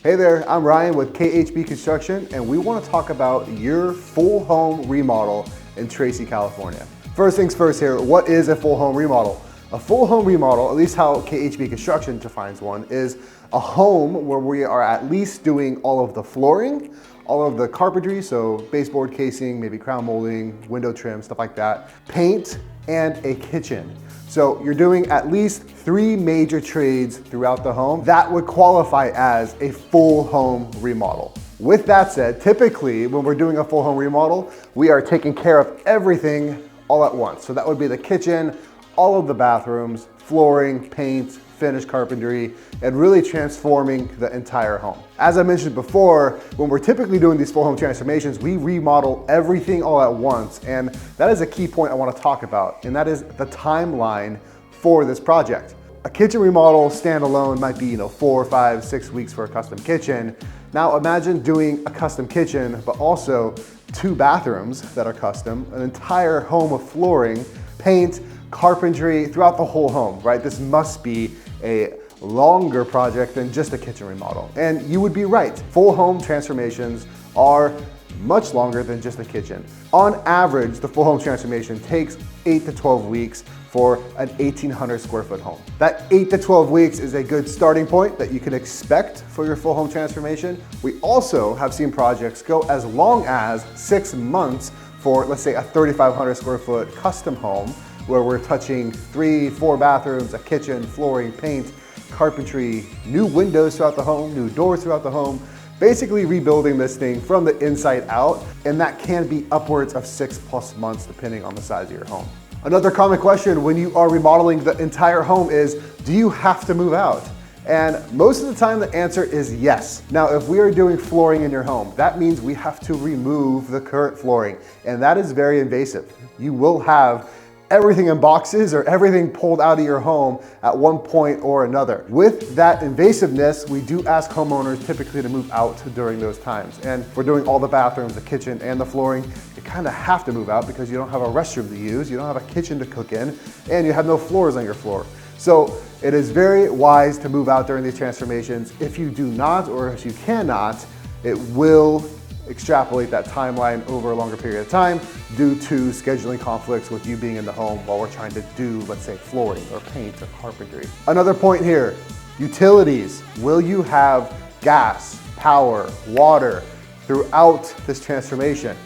Hey there, I'm Ryan with KHB Construction, and we want to talk about your full home remodel in Tracy, California. First things first here, what is a full home remodel? A full home remodel, at least how KHB Construction defines one, is a home where we are at least doing all of the flooring, all of the carpentry, so baseboard casing, maybe crown molding, window trim, stuff like that, paint, and a kitchen. So you're doing at least 3 major trades throughout the home. That would qualify as a full home remodel. With that said, typically when we're doing a full home remodel, we are taking care of everything all at once. So that would be the kitchen, all of the bathrooms, flooring, paint, finished carpentry, and really transforming the entire home. As I mentioned before, when we're typically doing these full home transformations, we remodel everything all at once. And that is a key point I want to talk about, and that is the timeline for this project. A kitchen remodel standalone might be 4, 5, 6 weeks for a custom kitchen. Now imagine doing a custom kitchen, but also 2 bathrooms that are custom, an entire home of flooring, paint, carpentry throughout the whole home, right? This must be a longer project than just a kitchen remodel. And you would be right. Full home transformations are much longer than just a kitchen. On average, the full home transformation takes 8 to 12 weeks for an 1,800 square foot home. That 8 to 12 weeks is a good starting point that you can expect for your full home transformation. We also have seen projects go as long as 6 months for, let's say, a 3,500 square foot custom home, where we're touching 3, 4 bathrooms, a kitchen, flooring, paint, carpentry, new windows throughout the home, new doors throughout the home, basically rebuilding this thing from the inside out, and that can be upwards of 6+ months depending on the size of your home. Another common question when you are remodeling the entire home is, do you have to move out? And most of the time the answer is yes. Now, if we are doing flooring in your home, that means we have to remove the current flooring, and that is very invasive. You will have everything in boxes or everything pulled out of your home at one point or another. With that invasiveness, we do ask homeowners typically to move out during those times. And if we're doing all the bathrooms, the kitchen, and the flooring, you kind of have to move out because you don't have a restroom to use, you don't have a kitchen to cook in, and you have no floors on your floor. So it is very wise to move out during these transformations. If you do not, or if you cannot, it will extrapolate that timeline over a longer period of time due to scheduling conflicts with you being in the home while we're trying to do, let's say, flooring or paint or carpentry. Another point here, utilities. Will you have gas, power, water throughout this transformation?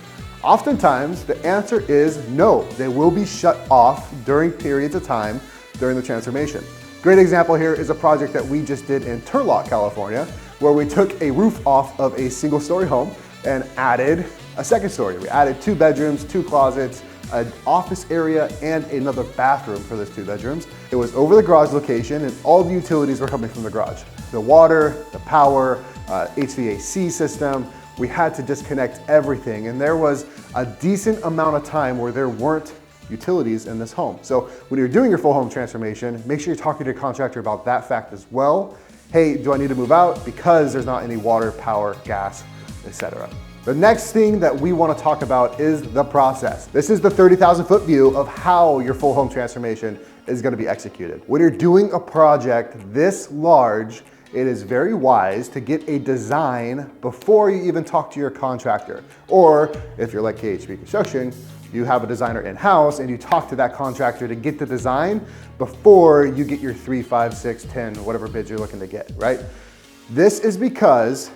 Oftentimes, the answer is no. They will be shut off during periods of time during the transformation. Great example here is a project that we just did in Turlock, California, where we took a roof off of a single-story home and added a second story. We added 2 bedrooms, 2 closets, an office area, and another bathroom for those 2 bedrooms. It was over the garage location, and all the utilities were coming from the garage. The water, the power, HVAC system. We had to disconnect everything, and there was a decent amount of time where there weren't utilities in this home. So when you're doing your full home transformation, make sure you're talking to your contractor about that fact as well. Hey, do I need to move out because there's not any water, power, gas, etc. The next thing that we want to talk about is the process. This is the 30,000 foot view of how your full home transformation is going to be executed. When you're doing a project this large, it is very wise to get a design before you even talk to your contractor. Or if you're like KHB Construction, you have a designer in-house and you talk to that contractor to get the design before you get your 3, 5, 6, 10, whatever bids you're looking to get, right? This is because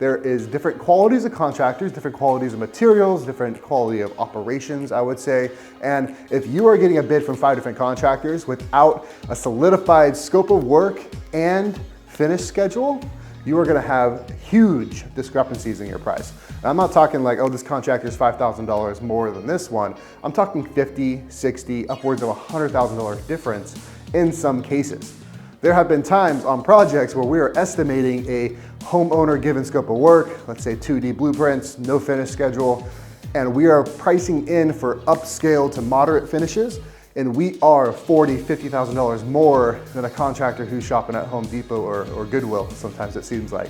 there is different qualities of contractors, different qualities of materials, different quality of operations, I would say. And if you are getting a bid from 5 different contractors without a solidified scope of work and finish schedule, you are gonna have huge discrepancies in your price. And I'm not talking like, oh, this contractor is $5,000 more than this one. I'm talking 50, 60, upwards of $100,000 difference in some cases. There have been times on projects where we are estimating a homeowner given scope of work, let's say 2D blueprints, no finish schedule, and we are pricing in for upscale to moderate finishes, and we are $40,000, $50,000 more than a contractor who's shopping at Home Depot or Goodwill, sometimes it seems like.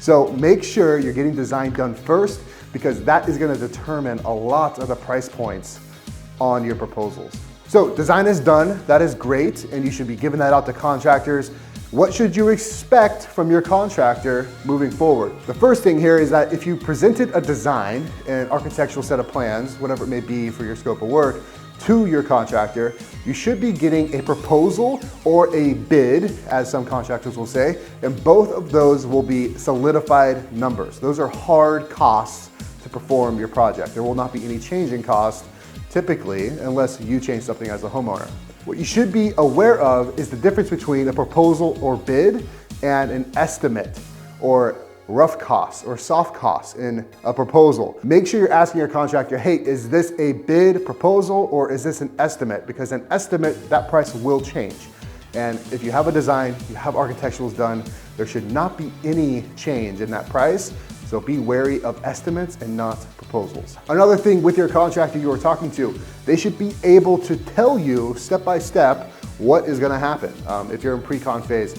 So make sure you're getting design done first, because that is gonna determine a lot of the price points on your proposals. So design is done, that is great, and you should be giving that out to contractors What should you expect from your contractor moving forward? The first thing here is that if you presented a design, an architectural set of plans, whatever it may be for your scope of work, to your contractor, you should be getting a proposal or a bid, as some contractors will say, and both of those will be solidified numbers. Those are hard costs to perform your project. There will not be any change in cost, typically, unless you change something as a homeowner. What you should be aware of is the difference between a proposal or bid and an estimate or rough costs or soft costs in a proposal. Make sure you're asking your contractor, hey, is this a bid proposal or is this an estimate? Because an estimate, that price will change. And if you have a design, you have architecturals done, there should not be any change in that price. So be wary of estimates and not proposals. Another thing with your contractor you are talking to, they should be able to tell you step by step what is gonna happen. If you're in pre-con phase,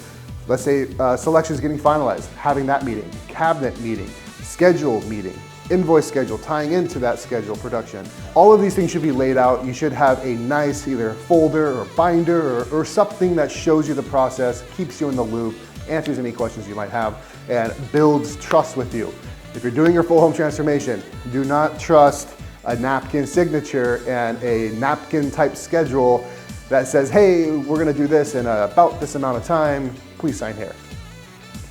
let's say selection is getting finalized, having that meeting, cabinet meeting, schedule meeting, invoice schedule, tying into that schedule production. All of these things should be laid out. You should have a nice either folder or binder or something that shows you the process, keeps you in the loop, answers any questions you might have, and builds trust with you. If you're doing your full home transformation, do not trust a napkin signature and a napkin type schedule that says, hey, we're gonna do this in about this amount of time, please sign here.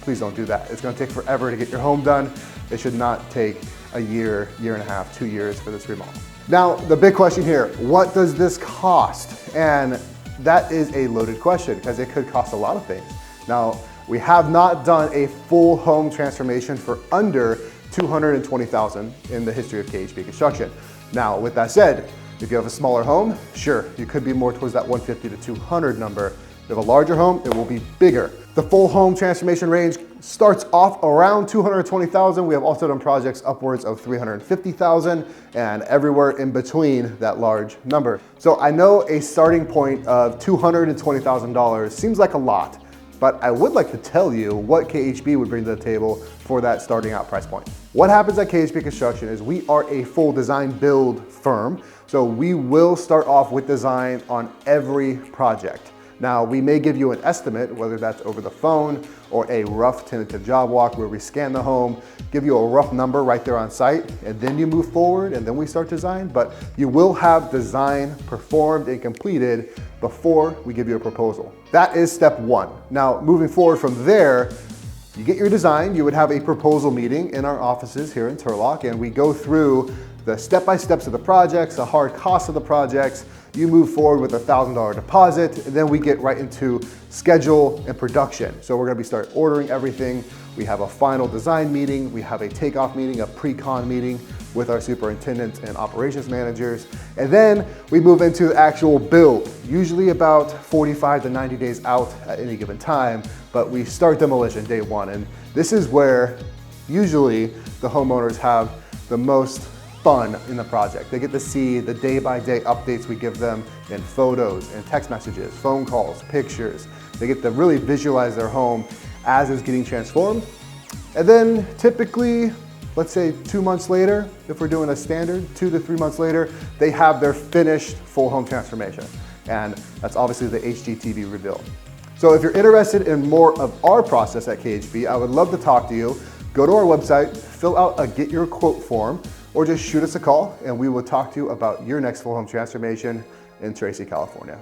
Please don't do that. It's gonna take forever to get your home done. It should not take a year, year and a half, 2 years for this remodel. Now, the big question here, what does this cost? And that is a loaded question because it could cost a lot of things. Now, we have not done a full home transformation for under $220,000 in the history of KHB Construction. Now, with that said, if you have a smaller home, sure, you could be more towards that 150 to 200 number. If you have a larger home, it will be bigger. The full home transformation range starts off around $220,000. We have also done projects upwards of $350,000 and everywhere in between that large number. So I know a starting point of $220,000 seems like a lot, but I would like to tell you what KHB would bring to the table for that starting out price point. What happens at KHB Construction is we are a full design build firm, so we will start off with design on every project. Now, we may give you an estimate, whether that's over the phone or a rough tentative job walk where we scan the home, give you a rough number right there on site, and then you move forward and then we start design, but you will have design performed and completed before we give you a proposal. That is step one. Now, moving forward from there, you get your design, you would have a proposal meeting in our offices here in Turlock, and we go through the step-by-steps of the projects, the hard costs of the projects. You move forward with a $1,000 deposit, and then we get right into schedule and production. So we're gonna start ordering everything. We have a final design meeting, we have a takeoff meeting, a pre-con meeting with our superintendents and operations managers. And then we move into the actual build, usually about 45 to 90 days out at any given time, but we start demolition day one. And this is where usually the homeowners have the most fun in the project. They get to see the day-by-day updates we give them in photos and text messages, phone calls, pictures. They get to really visualize their home as it's getting transformed. And then typically, let's say 2 months later, if we're doing a standard, 2 to 3 months later, they have their finished full home transformation. And that's obviously the HGTV reveal. So if you're interested in more of our process at KHB, I would love to talk to you. Go to our website, fill out a get your quote form, or just shoot us a call and we will talk to you about your next full home transformation in Tracy, California.